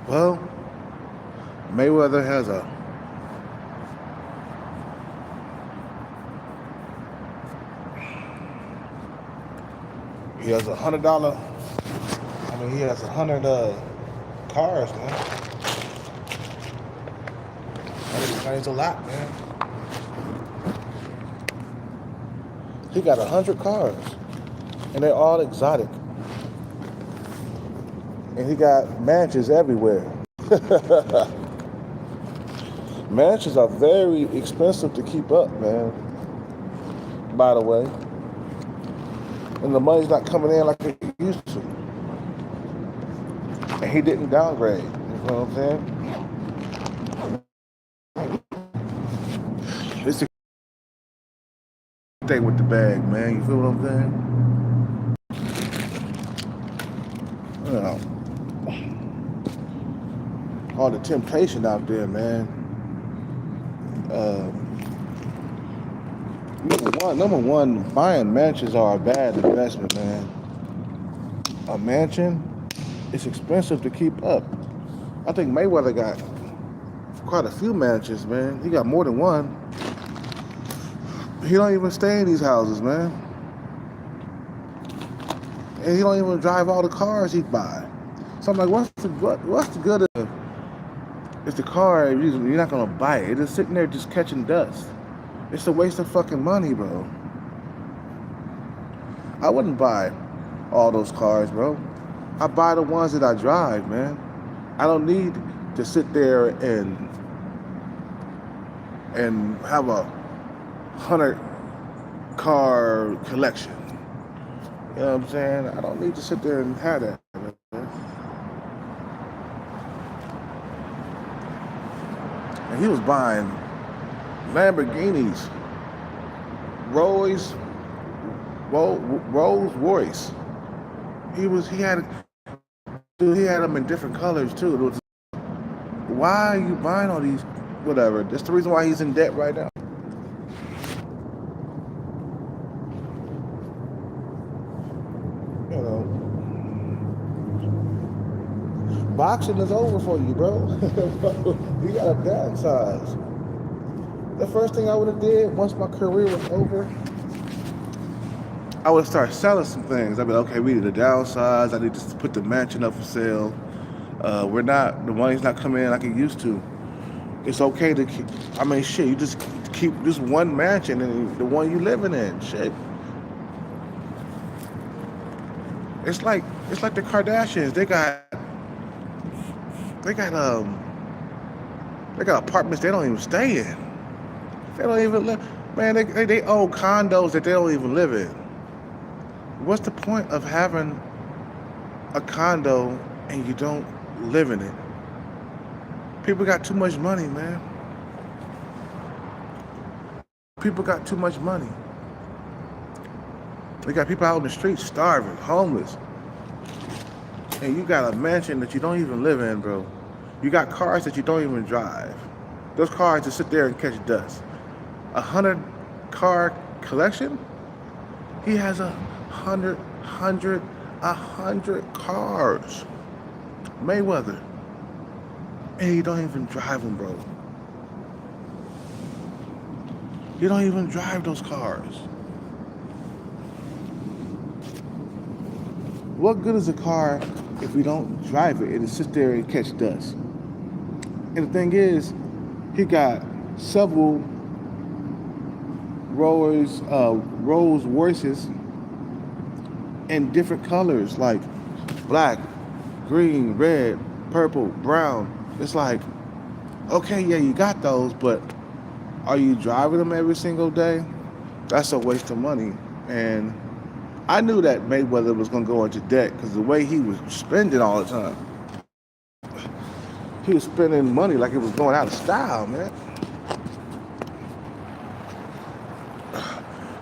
Well, Mayweather has a he has $100. He has 100 cars, man. That is a lot, man. He got 100 cars, and they're all exotic. And he got mansions everywhere. Mansions are very expensive to keep up, man. By the way, and the money's not coming in like it used to. And he didn't downgrade. You know what I'm saying? It's the stay with the bag, man. You feel what I'm saying? You know, all the temptation out there, man. Uh, number one, buying mansions are a bad investment, man. A mansion, it's expensive to keep up. I think Mayweather got quite a few mansions, man. He got more than one. He don't even stay in these houses, man. And he don't even drive all the cars he buy. So I'm like, what's the good of if the car, you're not gonna buy it? It's just sitting there just catching dust. It's a waste of fucking money, bro. I wouldn't buy all those cars, bro. I buy the ones that I drive, man. I don't need to sit there and have a 100 car collection. You know what I'm saying? I don't need to sit there and have that, man. And he was buying Lamborghinis, Rolls Royce. He had them in different colors too. It was, why are you buying all these? Whatever. That's the reason why he's in debt right now. You know, boxing is over for you, bro. You gotta downsize. The first thing I would have did once my career was over, I would start selling some things. I'd be like, okay, we need to downsize. I need to put the mansion up for sale. The money's not coming in like it used to. It's okay to keep, shit, you just keep this one mansion and the one you living in, shit. It's like the Kardashians. They got apartments they don't even stay in. They don't even live. Man, they own condos that they don't even live in. What's the point of having a condo and you don't live in it? People got too much money, man. People got too much money. They got people out in the streets starving, homeless. And you got a mansion that you don't even live in, bro. You got cars that you don't even drive. Those cars just sit there and catch dust. 100 car collection? He has 100 cars. Mayweather. And he don't even drive them, bro. You don't even drive those cars. What good is a car if we don't drive it and it sits there and catch dust? And the thing is, he got several Rolls Royces in different colors, like black, green, red, purple, brown. It's like, okay, yeah, you got those, but are you driving them every single day? That's a waste of money. And I knew that Mayweather was going to go into debt because the way he was spending all the time. He was spending money like it was going out of style, man.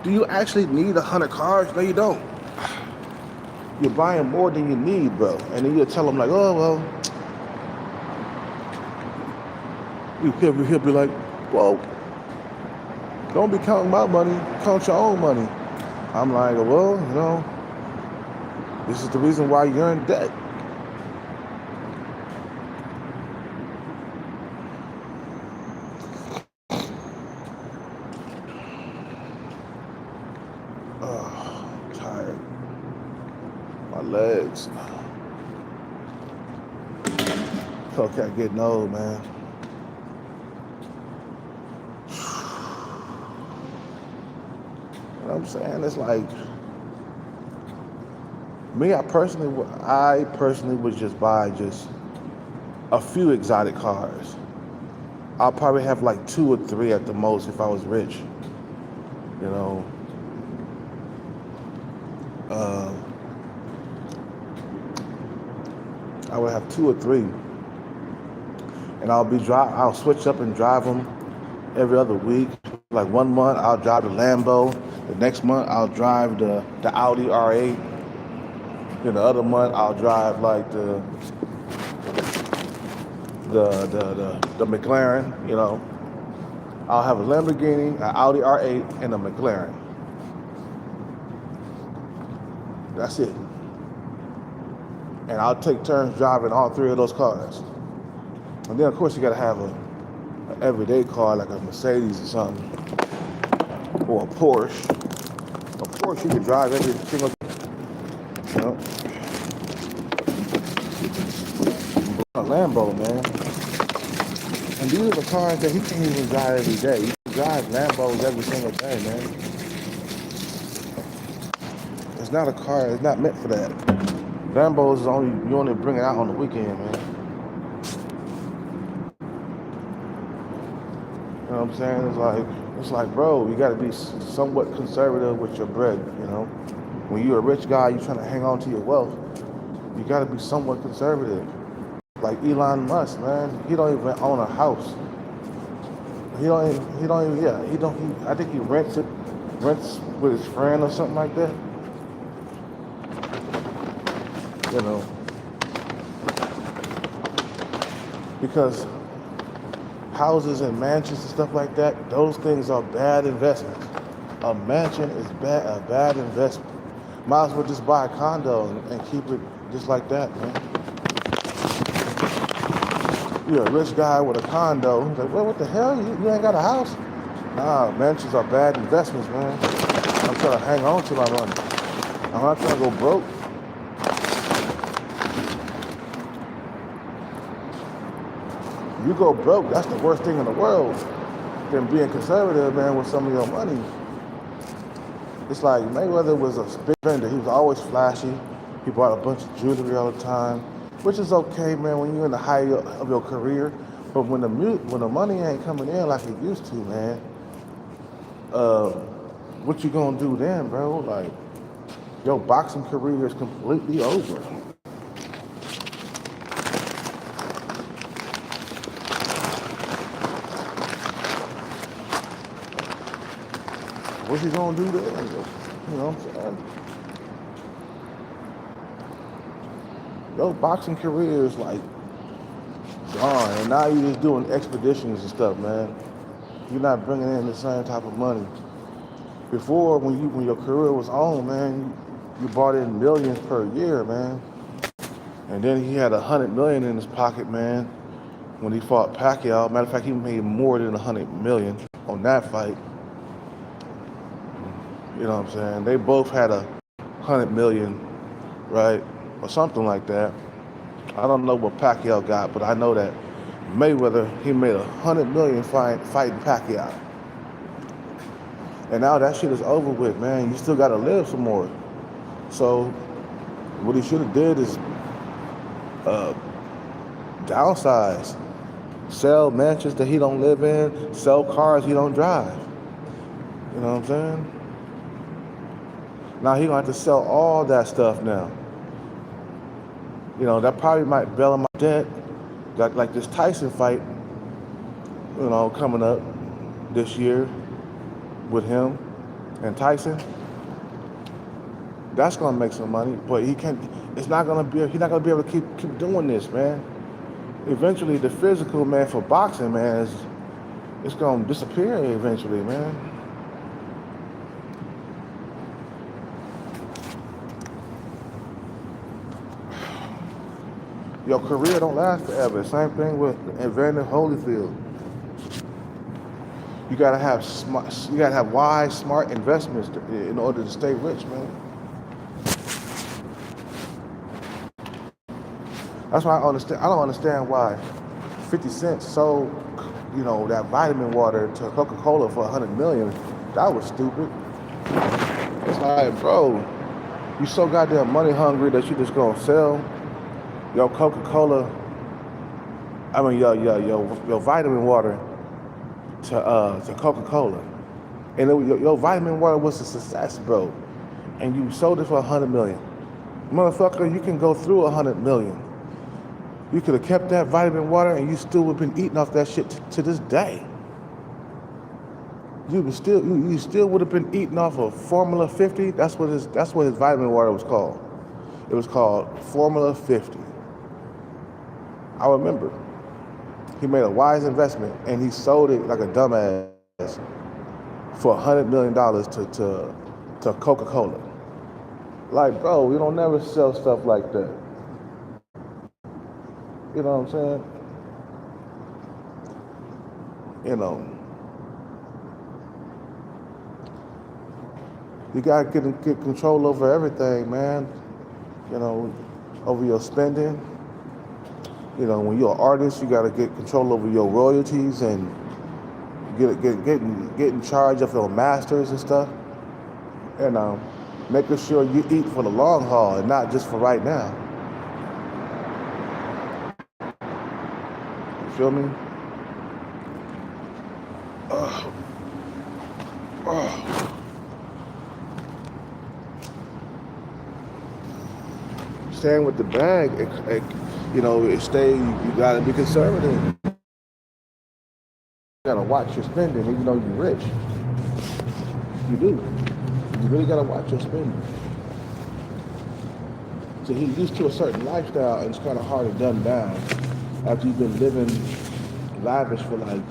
Do you actually need 100 cars? No, you don't. You're buying more than you need, bro. And then you tell them like, oh, well. He'll be like, well, don't be counting my money. Count your own money. I'm like, well, this is the reason why you're in debt. legs. Okay, getting old, man. You know what I'm saying? It's like me. I personally would just buy just a few exotic cars. I'll probably have like 2 or 3 at the most if I was rich. You know, uh, I would have 2 or 3, and I'll switch up and drive them every other week. Like 1 month I'll drive the Lambo, the next month I'll drive the Audi R8, then the other month I'll drive like the McLaren. You know, I'll have a Lamborghini, an Audi R8, and a McLaren. That's it. And I'll take turns driving all 3 of those cars. And then of course you gotta have an everyday car like a Mercedes or something, or a Porsche. A Porsche you can drive every single day. You know, a Lambo, man. And these are the cars that he can't even drive every day. You can drive Lambos every single day, man. It's not a car. It's not meant for that. Lambos is you only bring it out on the weekend, man. You know what I'm saying? It's like, bro, you got to be somewhat conservative with your bread. You know, when you're a rich guy, you're trying to hang on to your wealth. You got to be somewhat conservative. Like Elon Musk, man, he don't even own a house. I think he rents with his friend or something like that. You know, because houses and mansions and stuff like that, those things are bad investments. A mansion is a bad investment. Might as well just buy a condo and keep it just like that, man. You're a rich guy with a condo. He's like, well, what the hell? You ain't got a house? Nah, mansions are bad investments, man. I'm trying to hang on to my money. I'm not trying to go broke. You go broke, that's the worst thing in the world than being conservative, man, with some of your money. It's like Mayweather was a big spender. He was always flashy. He bought a bunch of jewelry all the time, which is okay, man, when you're in the height of your career. But when the money ain't coming in like it used to, man, what you gonna do then, bro? Like, your boxing career is completely over. What you gonna do then? You know what I'm saying? Your boxing career is like gone, and now you're just doing expeditions and stuff, man. You're not bringing in the same type of money. Before, when your career was on, man, you brought in millions per year, man. And then he had $100 million in his pocket, man, when he fought Pacquiao. Matter of fact, he made more than $100 million on that fight. You know what I'm saying? They both had $100 million, right? Or something like that. I don't know what Pacquiao got, but I know that Mayweather, he made $100 million fighting Pacquiao. And now that shit is over with, man. You still gotta live some more. So what he should have did is downsize. Sell mansions that he don't live in, sell cars he don't drive. You know what I'm saying? Now he gonna have to sell all that stuff now. You know, that probably might bail him out of debt. Got like this Tyson fight, you know, coming up this year with him and Tyson. That's gonna make some money, but he's not gonna be able to keep doing this, man. Eventually the physical, man, for boxing, man, it's gonna disappear eventually, man. Your career don't last forever. Same thing with Evander Holyfield. You gotta have wise, smart investments in order to stay rich, man. That's why I don't understand why 50 Cent sold, that vitamin water to Coca-Cola for 100 million. That was stupid. It's like, bro, you so goddamn money hungry that you just gonna sell your Coca-Cola, your vitamin water to Coca-Cola. And your vitamin water was a success, bro. And you sold it for 100 million. Motherfucker, you can go through 100 million. You could have kept that vitamin water and you still would have been eating off that shit to this day. You still would have been eating off of Formula 50. That's what his vitamin water was called. It was called Formula 50. I remember. He made a wise investment and he sold it like a dumbass for $100 million to Coca-Cola. Like, bro, you don't never sell stuff like that. You know what I'm saying? You gotta get control over everything, man. Over your spending. When you're an artist, you gotta get control over your royalties and get in charge of your masters and stuff. Making sure you eat for the long haul and not just for right now. You feel me? Staying with the bag, you gotta be conservative. You gotta watch your spending, even though you're rich. You do. You really gotta watch your spending. So he's used to a certain lifestyle, and it's kind of hard to dumb down after you've been living lavish for like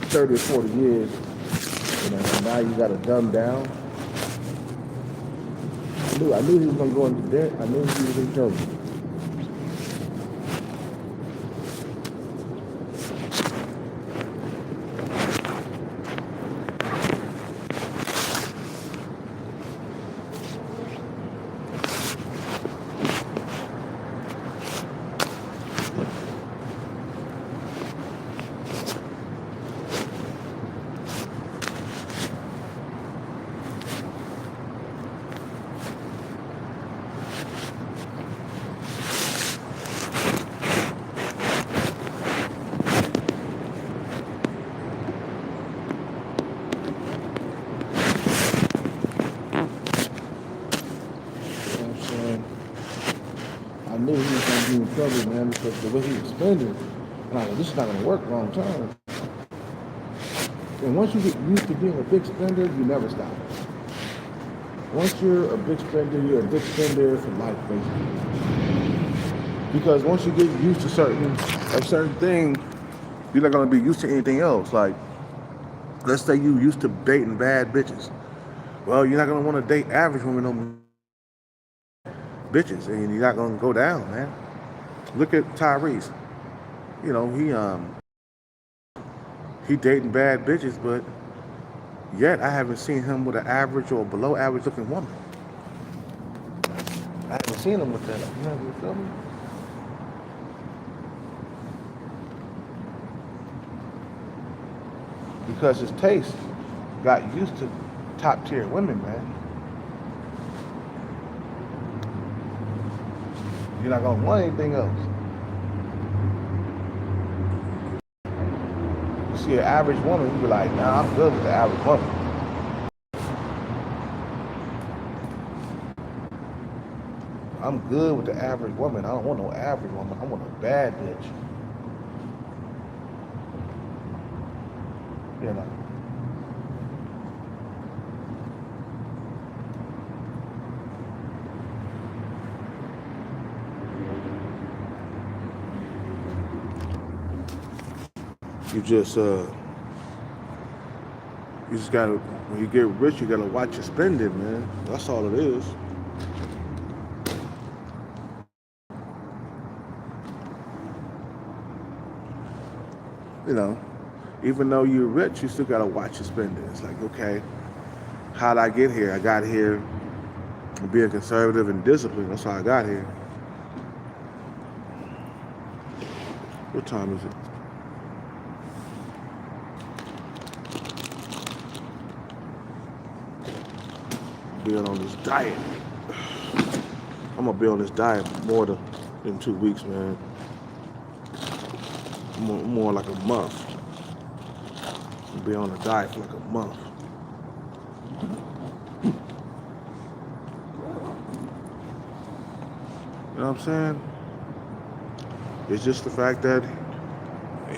30 or 40 years. And now you gotta dumb down. I knew he was gonna go into debt. I knew he was in trouble. I knew he was going to be in trouble, man, because the way he was spending, and I was like, this is not going to work long term. And once you get used to being a big spender, you never stop. Once you're a big spender, you're a big spender for life, basically. Because once you get used to a certain thing, you're not going to be used to anything else. Like, let's say you used to dating bad bitches. Well, you're not going to want to date average women no more. Bitches, and you're not gonna go down, man. Look at Tyrese. He dating bad bitches, but yet I haven't seen him with an average or below average looking woman. I haven't seen him with that. You feel me? Because his taste got used to top tier women, man. You're not gonna want anything else. You see an average woman, you be like, nah, I'm good with the average woman. I'm good with the average woman. I don't want no average woman. I want a bad bitch. You know. You just gotta, when you get rich, you gotta watch your spending, man. That's all it is. Even though you're rich, you still gotta watch your spending. It's like, okay, how'd I get here? I got here being conservative and disciplined. That's how I got here. What time is it? Being on this diet. I'm gonna be on this diet more than 2 weeks, man. More like a month. I'll be on a diet for like a month. You know what I'm saying? It's just the fact that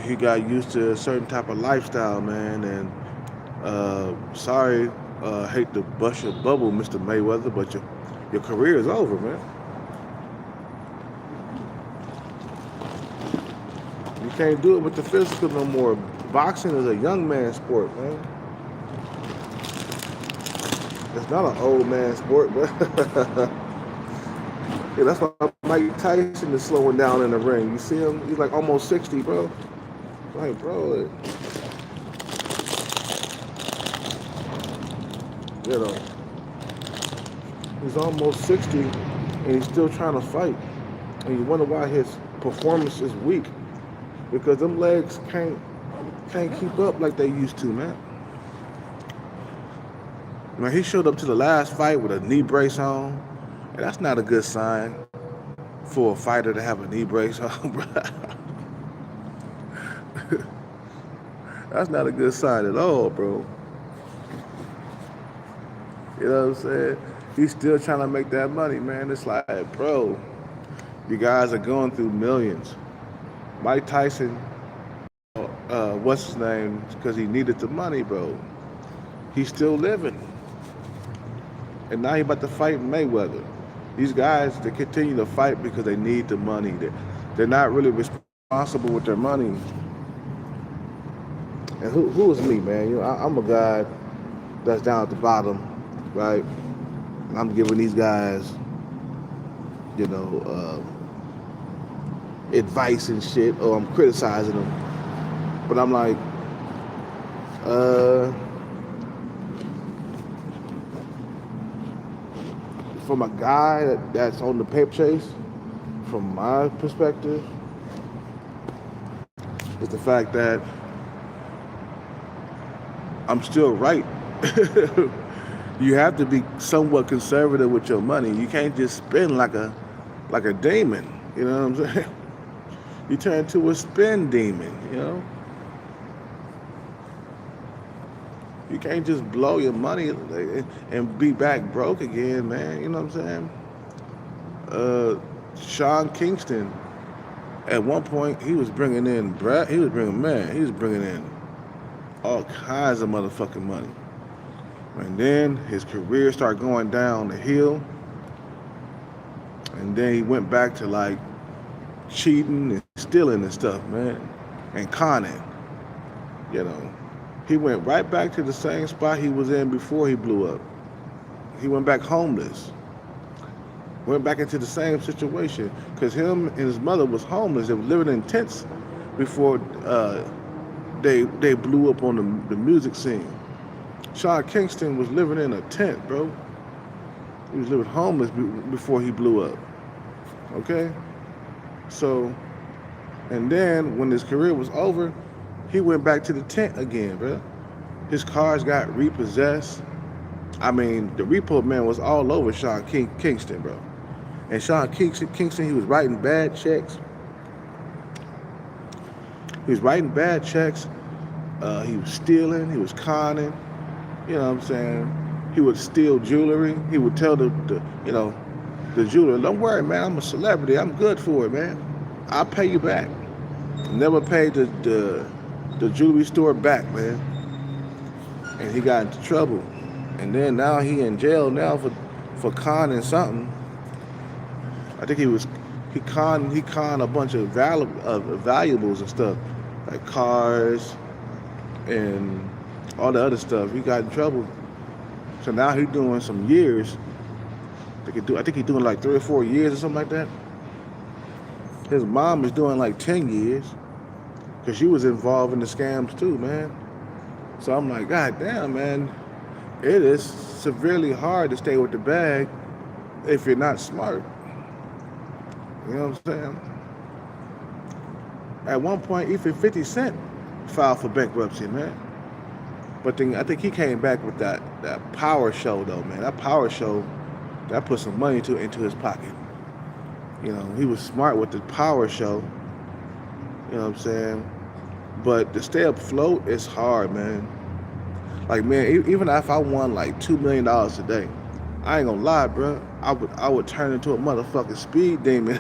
he got used to a certain type of lifestyle, man. And sorry, hate to bust your bubble, Mr. Mayweather, but your career is over, man. You can't do it with the physical no more. Boxing is a young man sport, man. It's not an old man sport, but yeah, that's why Mike Tyson is slowing down in the ring. You see him? He's like almost 60, bro. Like, bro, you know, he's almost 60 and he's still trying to fight. And you wonder why his performance is weak. Because them legs can't keep up like they used to, man. Man, he showed up to the last fight with a knee brace on. And that's not a good sign for a fighter to have a knee brace on, bro. That's not a good sign at all, bro. You know what I'm saying? He's still trying to make that money, man. It's like, bro, you guys are going through millions. Mike Tyson, what's his name? Because he needed the money, bro. He's still living. And now he's about to fight Mayweather. These guys, they continue to fight because they need the money. They're not really responsible with their money. And who is me, man? You know, I'm a guy that's down at the bottom, right? And I'm giving these guys, you know, advice and shit, or I'm criticizing them. But I'm like, from a guy that's on the paper chase, from my perspective, is the fact that I'm still right. You have to be somewhat conservative with your money. You can't just spend like a demon. You know what I'm saying? You turn into a spend demon. You know. You can't just blow your money and be back broke again, man. You know what I'm saying? Sean Kingston, at one point, he was bringing in all kinds of motherfucking money. And then his career started going down the hill. And then he went back to like cheating and stealing and stuff, man. And conning, you know. He went right back to the same spot he was in before he blew up. He went back homeless. Went back into the same situation. Because him and his mother was homeless. They were living in tents before they blew up on the music scene. Sean Kingston was living in a tent, bro. He was living homeless before he blew up. Okay? So, and then when his career was over, he went back to the tent again, bro. His cars got repossessed. I mean, the repo man was all over Sean Kingston, bro. And Sean Kingston, he was writing bad checks. He was writing bad checks. He was stealing. He was conning. You know what I'm saying? He would steal jewelry. He would tell the jeweler, "Don't worry, man. I'm a celebrity. I'm good for it, man. I'll pay you back." Never paid the jewelry store back, man. And he got into trouble. And then now he in jail now for conning something. I think he conned a bunch of valuables and stuff, like cars and all the other stuff. He got in trouble. So now he's doing some years. I think he's doing like 3 or 4 years or something like that. His mom is doing like 10 years because she was involved in the scams too, man. So I'm like, God damn, man, it is severely hard to stay with the bag if you're not smart. You know what I'm saying? At one point, even 50 Cent filed for bankruptcy, man. But then I think he came back with that Power Show, though, man. That Power Show, that put some money into his pocket. You know, he was smart with the Power Show. You know what I'm saying? But to stay afloat is hard, man. Like, man, even if I won like $2 million today, I ain't gonna lie, bro. I would turn into a motherfucking speed demon.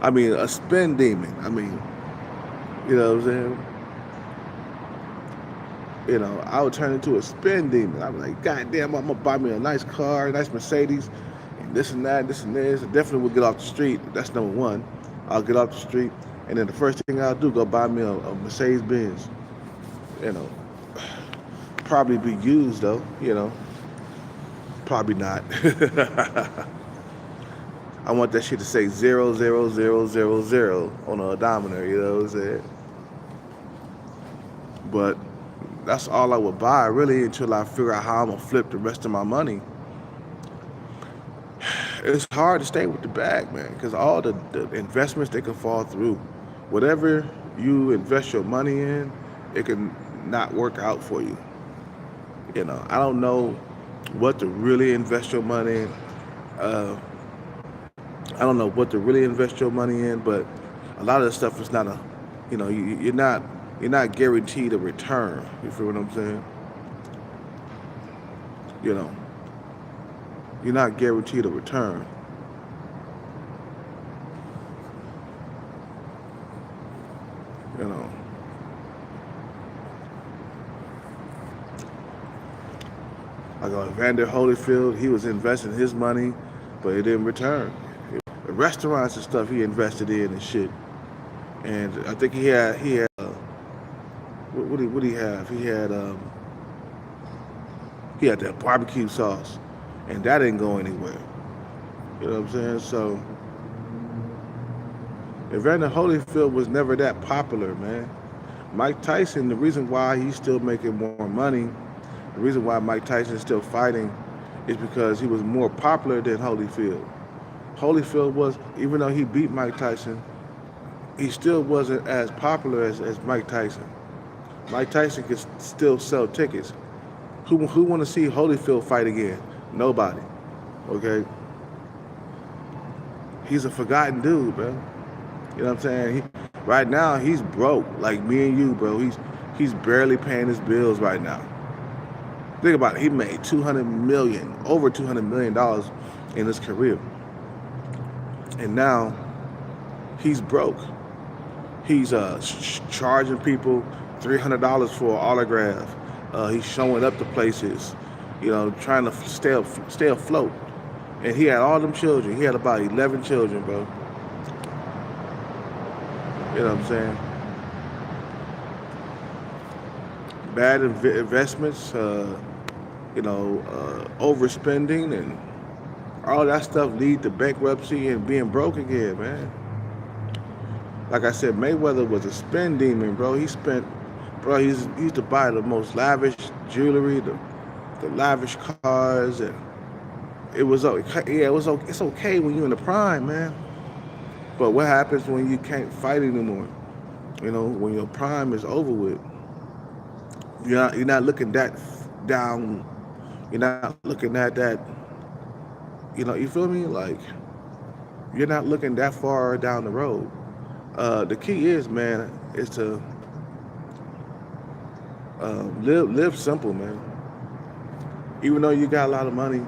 I mean, a spin demon. I mean, you know what I'm saying? You know, I would turn into a spin demon. I'd be like, God damn, I'm gonna buy me a nice car, a nice Mercedes, and this and that, this and this. I definitely would get off the street. That's number one. I'll get off the street, and then the first thing I'll do, go buy me a Mercedes Benz. You know, probably be used though. You know, probably not. I want that shit to say 00000 on a odometer. You know what I'm saying? But that's all I would buy really until I figure out how I'm gonna flip the rest of my money. It's hard to stay with the bag, man, because all the investments they can fall through. Whatever you invest your money in, it can not work out for you. You know, I don't know what to really invest your money in. Uh, I don't know what to really invest your money in, but a lot of the stuff is not a, you know, you're not guaranteed a return. You feel what I'm saying? You know, you're not guaranteed a return. You know, like Evander Holyfield, he was investing his money, but it didn't return. The restaurants and stuff he invested in and shit. And I think he had what did he have? He had that barbecue sauce, and that didn't go anywhere. You know what I'm saying? So Evander Holyfield was never that popular, man. Mike Tyson, the reason why he's still making more money, the reason why Mike Tyson is still fighting, is because he was more popular than Holyfield. Holyfield was, even though he beat Mike Tyson, he still wasn't as popular as Mike Tyson. Mike Tyson could still sell tickets. Who want to see Holyfield fight again? Nobody. Okay, he's a forgotten dude, bro. You know what I'm saying? Right now he's broke, like me and you, bro. He's barely paying his bills right now. Think about it. He made over $200 million in his career, and now he's broke. He's charging people $300 for an autograph. He's showing up to places, you know, trying to stay afloat. And he had all them children. He had about 11 children, bro. You know what I'm saying? Bad investments, overspending, and all that stuff lead to bankruptcy and being broke again, man. Like I said, Mayweather was a spend demon, bro. He used to buy the most lavish jewelry, the lavish cars, and it was okay. Yeah, it's okay when you're in the prime, man. But what happens when you can't fight anymore? You know, when your prime is over with, you're not looking that down. You're not looking at that. You feel me? Like you're not looking that far down the road. The key is, man, is to live simple, man. Even though you got a lot of money,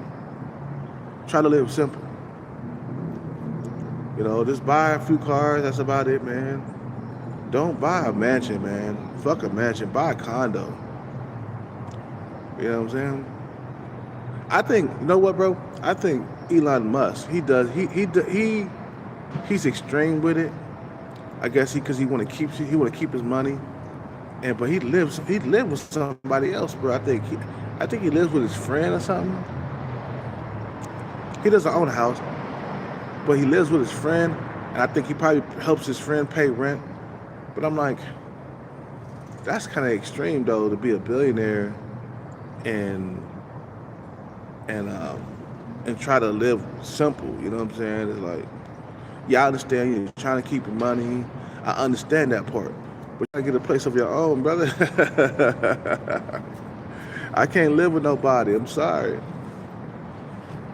try to live simple. You know, just buy a few cars. That's about it, man. Don't buy a mansion, man. Fuck a mansion. Buy a condo. You know what I'm saying? I think, you know what, bro? I think Elon Musk, he's extreme with it. I guess because he want to keep his money, but he lives with somebody else, bro. I think he lives with his friend or something. He doesn't own a house, but he lives with his friend, and I think he probably helps his friend pay rent. But I'm like, that's kind of extreme though, to be a billionaire and and um and try to live simple. You know what I'm saying? It's like, yeah, I understand you're trying to keep your money. I understand that part. But you gotta get a place of your own, brother. I can't live with nobody. I'm sorry.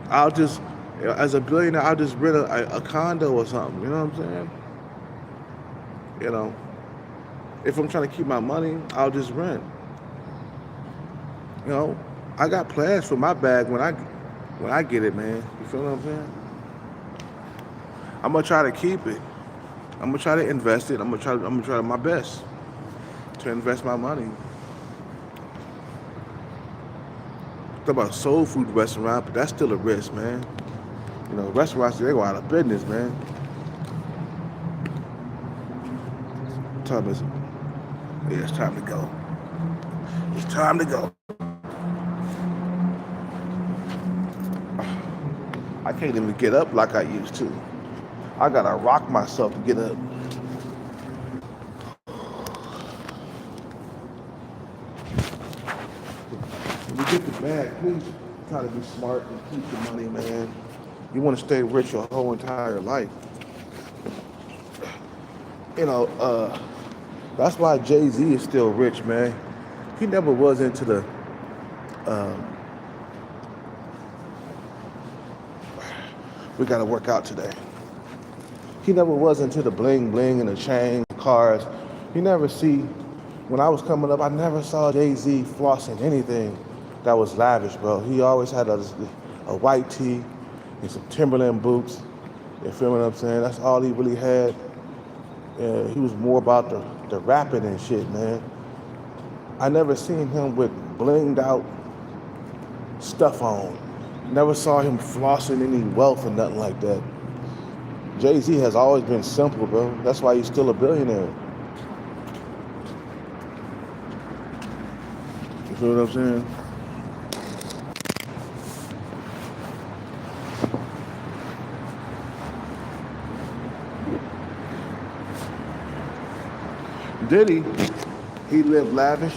I'll just, as a billionaire, I'll just rent a condo or something. You know what I'm saying? You know, if I'm trying to keep my money, I'll just rent. You know, I got plans for my bag when I get it, man. You feel what I'm saying? I'm gonna try to keep it. I'm gonna try to invest it. I'm gonna try my best to invest my money. Talk about soul food restaurant, but that's still a risk, man. You know, restaurants they go out of business, man. Time is, yeah, it's time to go. It's time to go. I can't even get up like I used to. I gotta rock myself to get up. When you get the bag, please try to be smart and keep the money, man. You want to stay rich your whole entire life. You know, that's why Jay-Z is still rich, man. He never was into the, um, we gotta work out today. He never was into the bling bling and the chain, cars. You never see, when I was coming up, I never saw Jay-Z flossing anything that was lavish, bro. He always had a white tee and some Timberland boots. You feel what I'm saying? That's all he really had. He was more about the rapping and shit, man. I never seen him with blinged out stuff on. Never saw him flossing any wealth or nothing like that. Jay-Z has always been simple, bro. That's why he's still a billionaire. You feel what I'm saying? Diddy, he lived lavish.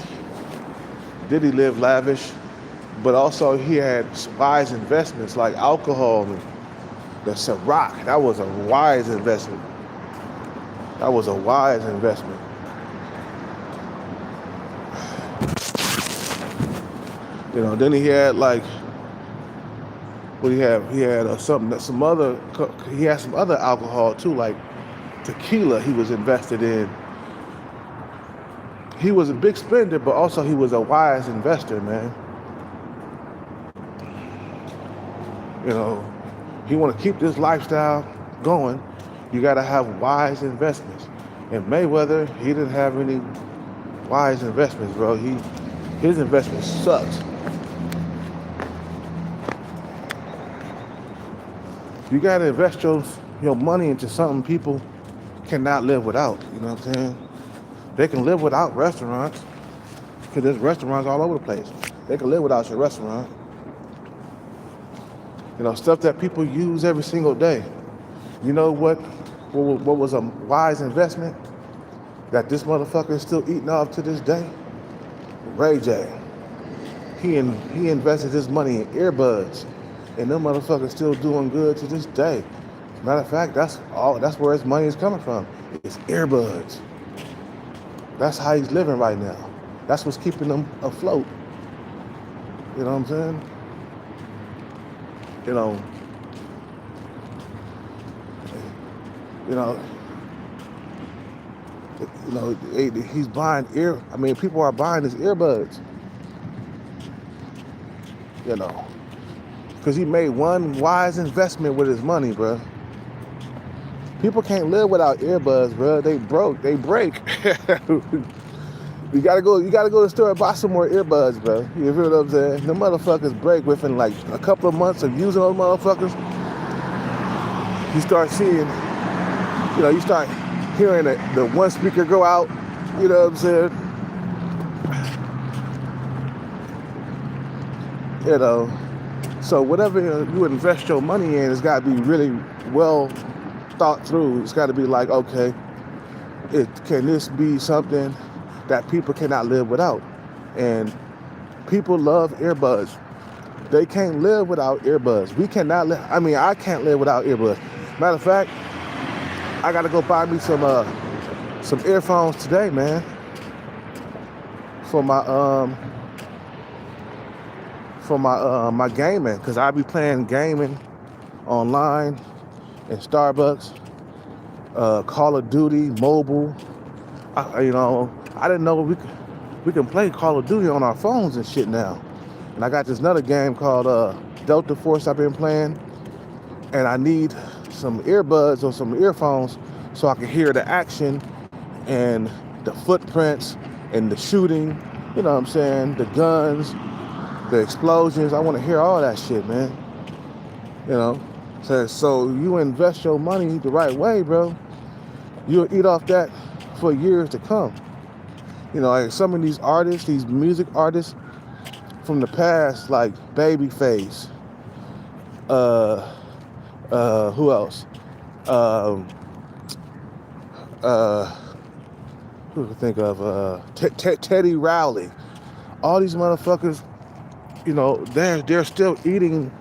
Diddy lived lavish, but also he had wise investments like alcohol and the Ciroc. That was a wise investment. That was a wise investment. You know, then he had like, what he had? He had he had some other alcohol too, like tequila he was invested in. He was a big spender, but also he was a wise investor, man. You know, you want to keep this lifestyle going, you got to have wise investments. And Mayweather, he didn't have any wise investments, bro. His investment sucked. You got to invest your money into something people cannot live without. You know what I'm saying? They can live without restaurants, because there's restaurants all over the place. They can live without your restaurant. You know, stuff that people use every single day. You know what was a wise investment that this motherfucker is still eating off to this day? Ray J. He invested his money in earbuds, and them motherfuckers still doing good to this day. Matter of fact, that's where his money is coming from. It's earbuds. That's how he's living right now. That's what's keeping him afloat. You know what I'm saying? You know, he's buying people are buying his earbuds. You know, because he made one wise investment with his money, bro. People can't live without earbuds, bro. They break. You gotta go to the store and buy some more earbuds, bro. You feel what I'm saying? The motherfuckers break within like a couple of months of using those motherfuckers. You start seeing, you start hearing the one speaker go out. You know what I'm saying? You know, so whatever you invest your money in, it's got to be really well thought through. It's got to be like, okay, can this be something that people cannot live without? And people love earbuds. They can't live without earbuds. We cannot live. I can't live without earbuds. Matter of fact, I gotta go buy me some some earphones today, man, for my gaming, cause I be playing gaming online in Starbucks, Call of Duty mobile. I didn't know we can play Call of Duty on our phones and shit now. And I got this another game called Delta Force I've been playing, and I need some earbuds or some earphones so I can hear the action and the footprints and the shooting, you know what I'm saying, the guns, the explosions. I want to hear all that shit, man. You know, so you invest your money the right way, bro, you'll eat off that for years to come. You know, like some of these artists, these music artists from the past, like Babyface, who else? Who can think of? Teddy Riley. All these motherfuckers, you know, they're still eating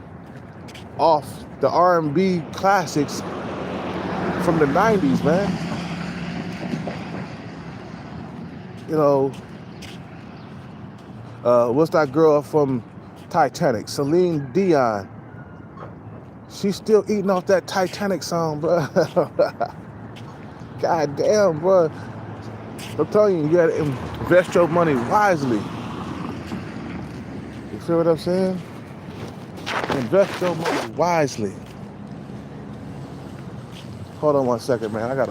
off the R&B classics from the 90s, man. You know, what's that girl from Titanic? Celine Dion. She's still eating off that Titanic song, bro. God damn, bro. I'm telling you, you gotta invest your money wisely. You feel what I'm saying? Invest your money wisely. Hold on one second, man.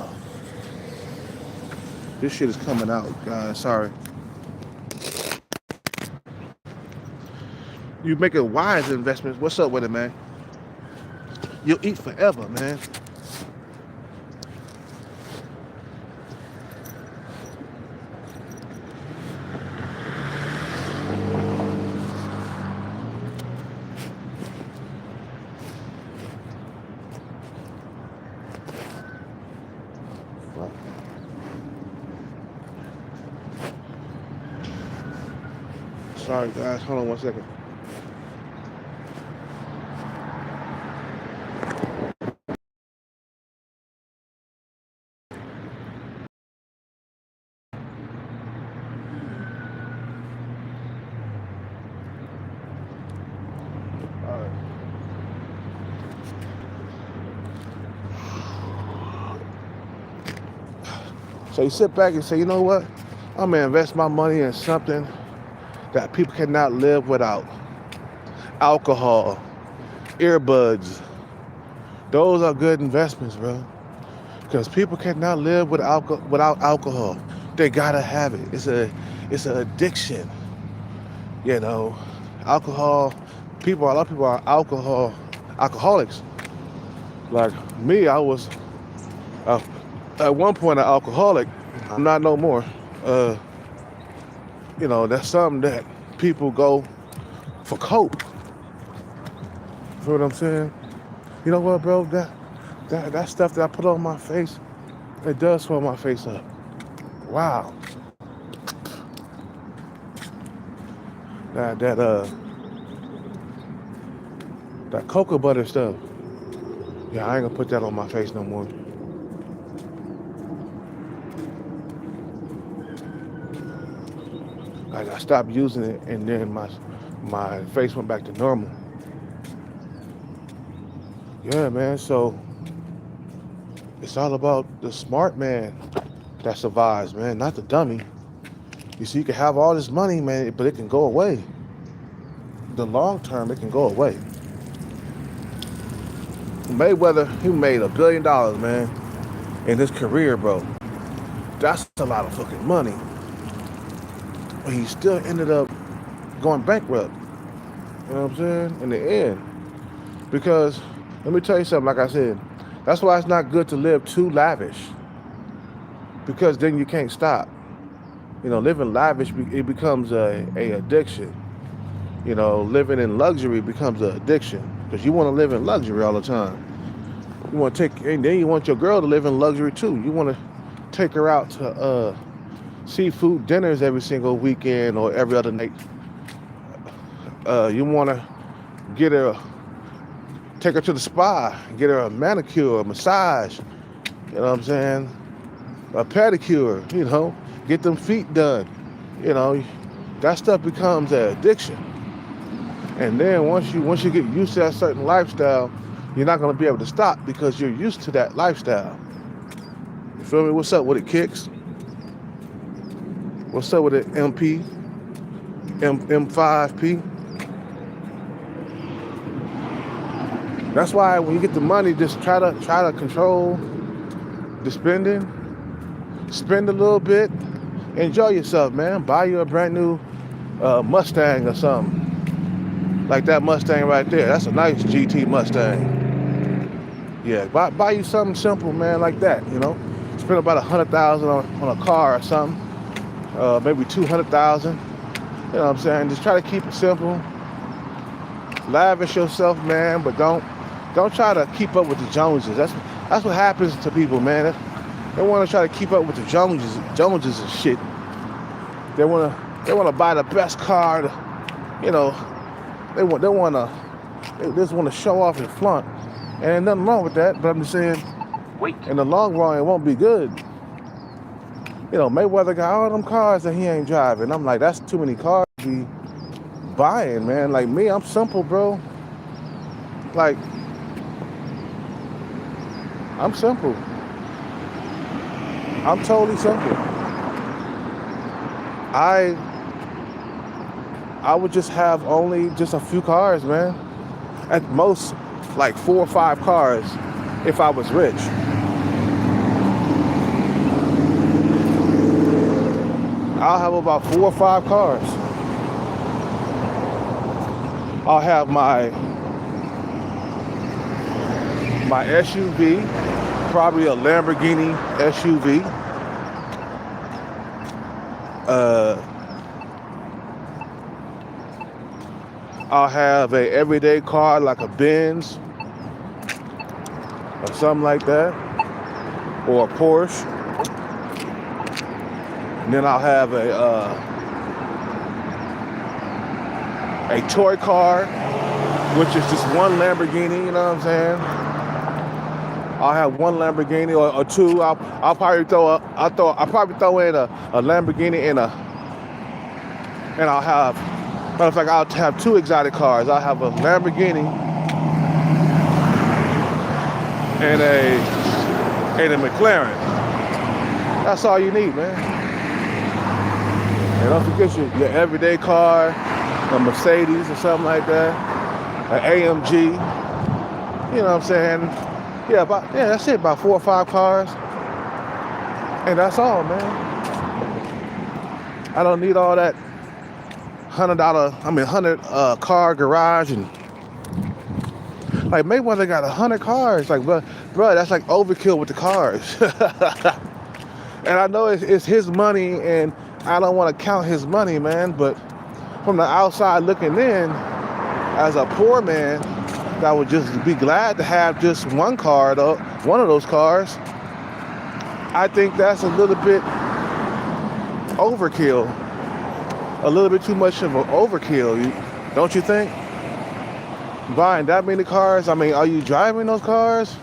This shit is coming out, guys. Sorry. You making wise investments. What's up with it, man? You'll eat forever, man. Sorry, guys. Hold on one second. All right. So you sit back and say, you know what? I'm gonna invest my money in something that people cannot live without. Alcohol, earbuds. Those are good investments, bro. Because people cannot live without alcohol. They gotta have it. It's an addiction. You know, alcohol. A lot of people are alcoholics. Like me, I was at one point an alcoholic. I'm not no more. You know, that's something that people go for coke. You feel what I'm saying? You know what, bro? That stuff that I put on my face, it does swell my face up. Wow. That cocoa butter stuff. Yeah, I ain't gonna put that on my face no more. I stopped using it, and then my face went back to normal. Yeah, man. So it's all about the smart man that survives, man, not the dummy. You see, you can have all this money, man, but it can go away. The long term, it can go away. Mayweather, he made $1 billion, man, in his career, bro. That's a lot of fucking money. But he still ended up going bankrupt. You know what I'm saying? In the end. Because, let me tell you something, like I said, that's why it's not good to live too lavish. Because then you can't stop. You know, living lavish, it becomes a addiction. You know, living in luxury becomes an addiction. Because you want to live in luxury all the time. You want to and then you want your girl to live in luxury too. You want to take her out to seafood dinners every single weekend or every other night. You want to take her to the spa, get her a manicure, a massage. You know what I'm saying? a pedicure, get them feet done. That stuff becomes an addiction. And then once you get used to that certain lifestyle, you're not gonna be able to stop because you're used to that lifestyle. You feel me? What's up with it, Kicks? What's up with it, MP? M5P? That's why when you get the money, just try to control the spending. Spend a little bit. Enjoy yourself, man. Buy you a brand new Mustang or something. Like that Mustang right there. That's a nice GT Mustang. Yeah, buy you something simple, man, like that, Spend about $100,000 on a car or something. Maybe $200,000. You know what I'm saying? Just try to keep it simple. Lavish yourself, man, but don't try to keep up with the Joneses. That's what happens to people, man. They want to try to keep up with the Joneses and shit. They want to buy the best car. They just want to show off and flaunt. And there's nothing wrong with that, but I'm just saying, in the long run, it won't be good. Mayweather got all them cars that he ain't driving. I'm like, that's too many cars to be buying, man. Like me, I'm simple, bro. Like, I'm simple. I'm totally simple. I would just have only just a few cars, man. At most, like 4 or 5 cars if I was rich. I'll have about 4 or 5 cars. I'll have my SUV, probably a Lamborghini SUV. I'll have a everyday car like a Benz or something like that, or a Porsche. And then I'll have a toy car, which is just one Lamborghini. You know what I'm saying? I'll have one Lamborghini or 2. I'll probably throw in a Lamborghini and I'll have, matter of fact, I'll have 2 exotic cars. I'll have a Lamborghini and a McLaren. That's all you need, man. And don't forget your everyday car, a Mercedes or something like that, an AMG. You know what I'm saying? Yeah, that's it. About 4 or 5 cars, and that's all, man. I don't need all that $100 car garage and like Mayweather got 100 cars. Like, bro, that's like overkill with the cars. And I know it's his money, and I don't want to count his money, man. But from the outside looking in, as a poor man that would just be glad to have just one car, though, one of those cars, I think that's a little bit overkill. A little bit too much of an overkill, don't you think? Buying that many cars, are you driving those cars?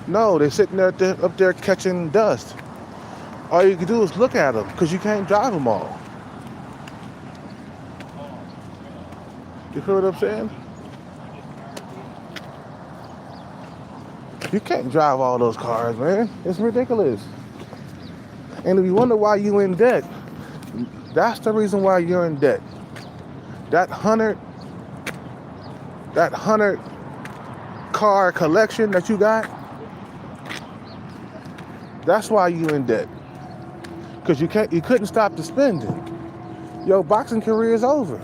No, they're sitting there up there catching dust. All you can do is look at them, because you can't drive them all. You feel what I'm saying? You can't drive all those cars, man. It's ridiculous. And if you wonder why you're in debt, that's the reason why you're in debt. That 100 car collection that you got, that's why you're in debt. Because you couldn't stop the spending. Your boxing career is over.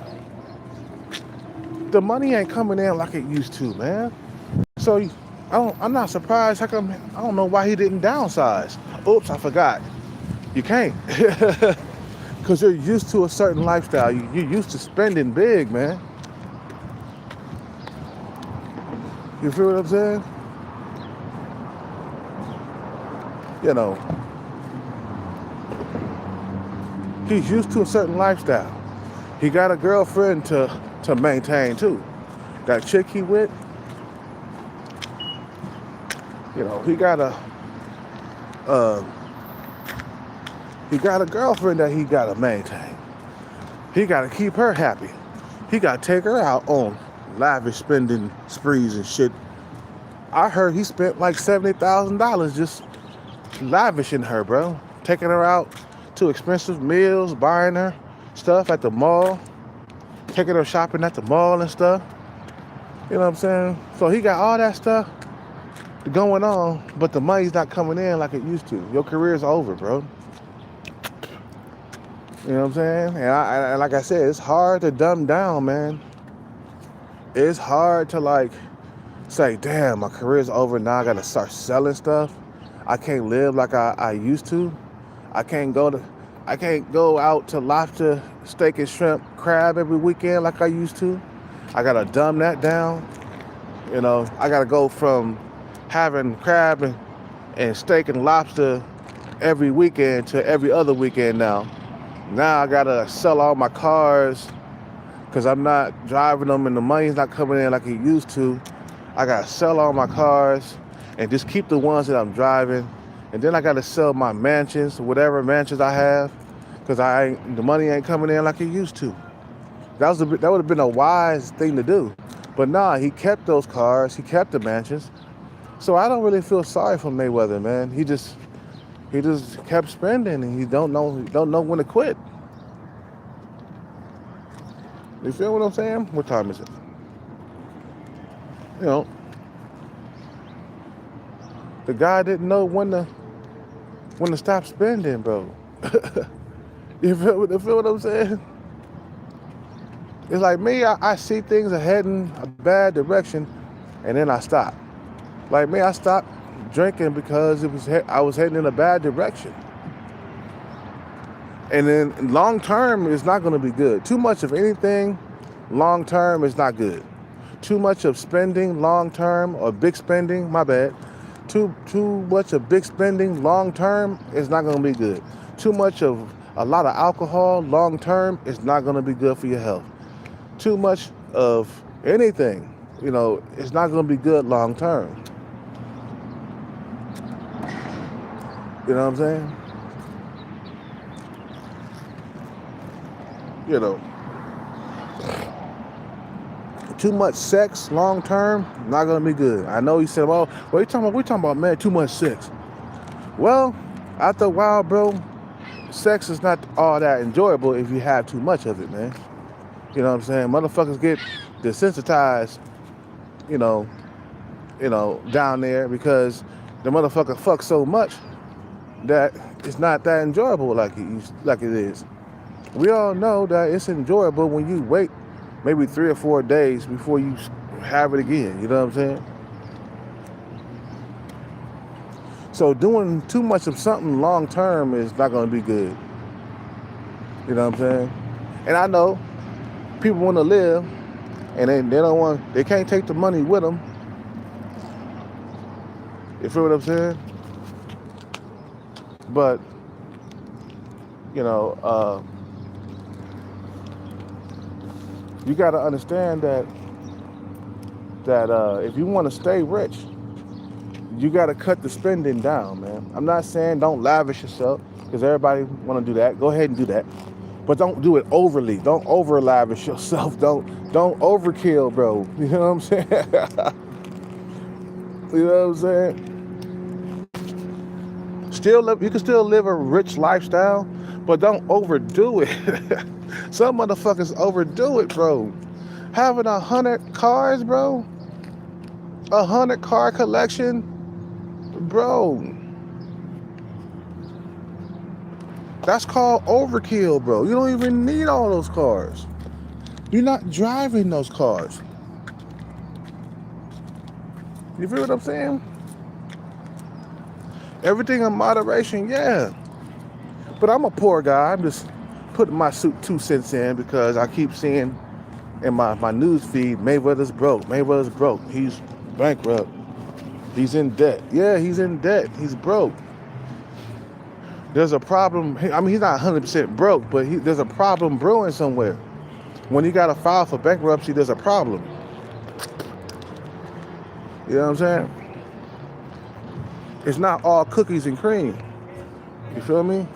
The money ain't coming in like it used to, man. So I'm not surprised. How come? I don't know why he didn't downsize. Oops, I forgot. You can't. Because you're used to a certain lifestyle. You're used to spending big, man. You feel what I'm saying? He's used to a certain lifestyle. He got a girlfriend to maintain too. That chick he with, he got He got a girlfriend that he gotta maintain. He gotta keep her happy. He gotta take her out on lavish spending sprees and shit. I heard he spent like $70,000 just lavishing her, bro. Taking her out to expensive meals, buying her stuff at the mall, taking her shopping at the mall and stuff. You know what I'm saying? So he got all that stuff going on, but the money's not coming in like it used to. Your career's over, bro. You know what I'm saying? And like I said, it's hard to dumb down, man. It's hard to like say, damn, my career's over, now I gotta start selling stuff. I can't live like I used to. I can't go out to lobster, steak and shrimp, crab every weekend like I used to. I gotta dumb that down. You know, I gotta go from having crab and steak and lobster every weekend to every other weekend now. Now I gotta sell all my cars because I'm not driving them and the money's not coming in like it used to. I gotta sell all my cars and just keep the ones that I'm driving. And then I gotta sell my mansions, whatever mansions I have, because the money ain't coming in like it used to. That would have been a wise thing to do. But nah, he kept those cars, he kept the mansions. So I don't really feel sorry for Mayweather, man. He just kept spending and he don't know when to quit. You feel what I'm saying? What time is it? You know, the guy didn't know when to stop spending, bro. You feel what I'm saying? It's like me, I see things are heading a bad direction, and then I stop. Like me, I stopped drinking because I was heading in a bad direction. And then long term is not going to be good. Too much of anything long term is not good. Too much of spending long term, or big spending, my bad. Too much of big spending long term is not going to be good. Too much of a lot of alcohol long term is not going to be good for your health. Too much of anything, you know, it's not going to be good long term. You know what I'm saying? You know, too much sex long term, not gonna be good. I know you said, well, we're talking about, man, too much sex. Well, after a while, bro, sex is not all that enjoyable if you have too much of it, man. You know what I'm saying? Motherfuckers get desensitized, you know, down there because the motherfucker fucks so much that it's not that enjoyable like it is. We all know that it's enjoyable when you wait maybe 3 or 4 days before you have it again. You know what I'm saying? So doing too much of something long term is not going to be good. You know what I'm saying? And I know people want to live, and they can't take the money with them. You feel what I'm saying? But you know, you got to understand that if you want to stay rich, you got to cut the spending down, man. I'm not saying don't lavish yourself, because everybody want to do that. Go ahead and do that, but don't do it overly. Don't over lavish yourself. Don't overkill, bro. You know what I'm saying? You know what I'm saying? You can still live a rich lifestyle, but don't overdo it. Some motherfuckers overdo it, bro. Having 100 cars, bro. 100 car collection, bro. That's called overkill, bro. You don't even need all those cars. You're not driving those cars. You feel what I'm saying? Everything in moderation, yeah. But I'm a poor guy. I'm just putting my 2 cents in because I keep seeing in my news feed, Mayweather's broke. Mayweather's broke. He's bankrupt. He's in debt. Yeah, he's in debt. He's broke. There's a problem. I mean, he's not 100% broke, but there's a problem brewing somewhere. When you got to file for bankruptcy, there's a problem. You know what I'm saying? It's not all cookies and cream. You feel me?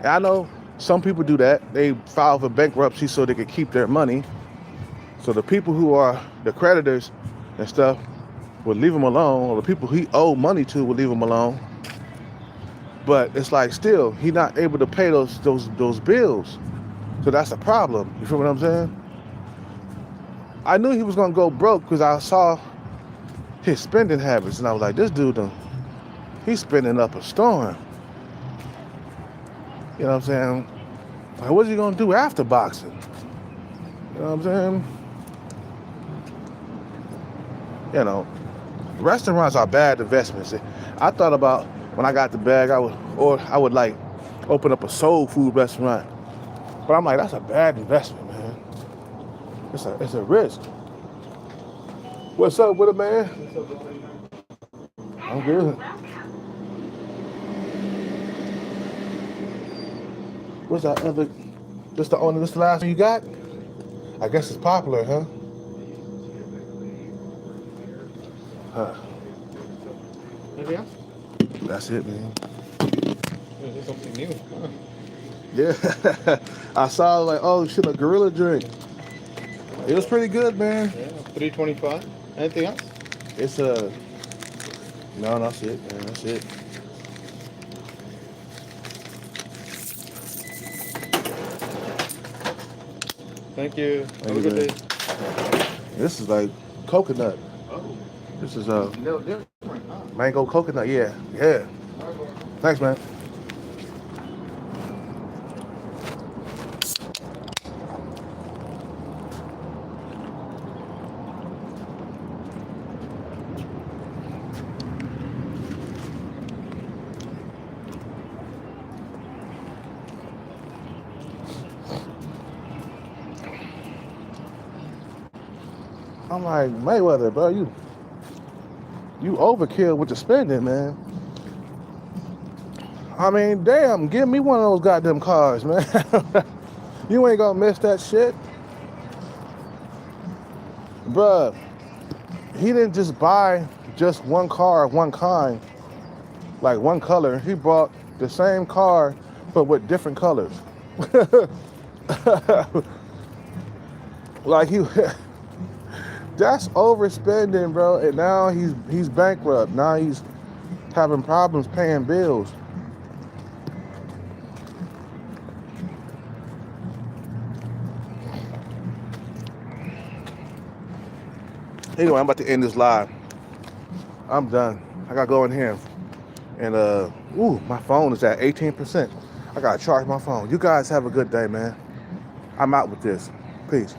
And I know some people do that. They file for bankruptcy so they can keep their money. So the people who are the creditors and stuff would leave him alone, or the people he owed money to would leave him alone. But it's like still, he not able to pay those bills. So that's a problem. You feel what I'm saying? I knew he was gonna go broke because I saw his spending habits, and I was like, this dude, he's spending up a storm. You know what I'm saying? Like, what's he gonna do after boxing? You know what I'm saying? You know, restaurants are bad investments. I thought about when I got the bag, I would like open up a soul food restaurant. But I'm like, that's a bad investment, man. It's a risk. What's up with it, man? I'm good. What's that other? This the last one you got? I guess it's popular, huh? Huh. Anything else? That's it, man. Is this something new? Huh. Yeah. I saw like, oh shit, a gorilla drink. It was pretty good, man. Yeah, $3.25. Anything else? It's no, that's it, man. That's it. Thank you. Thank Have a you, good man. day. This is like coconut. Oh. This is No different, huh? mango coconut. Yeah, yeah. Thanks, man. I'm like, Mayweather, bro, you overkill with the spending, man. I mean, damn, give me one of those goddamn cars, man. You ain't gonna miss that shit. Bruh, he didn't just buy just one car of one kind, like one color. He bought the same car, but with different colors. Like that's overspending, bro. And now he's bankrupt. Now he's having problems paying bills. Anyway, I'm about to end this live. I'm done. I gotta go in here and my phone is at 18%. I gotta charge my phone. You guys have a good day, man. I'm out with this. Peace.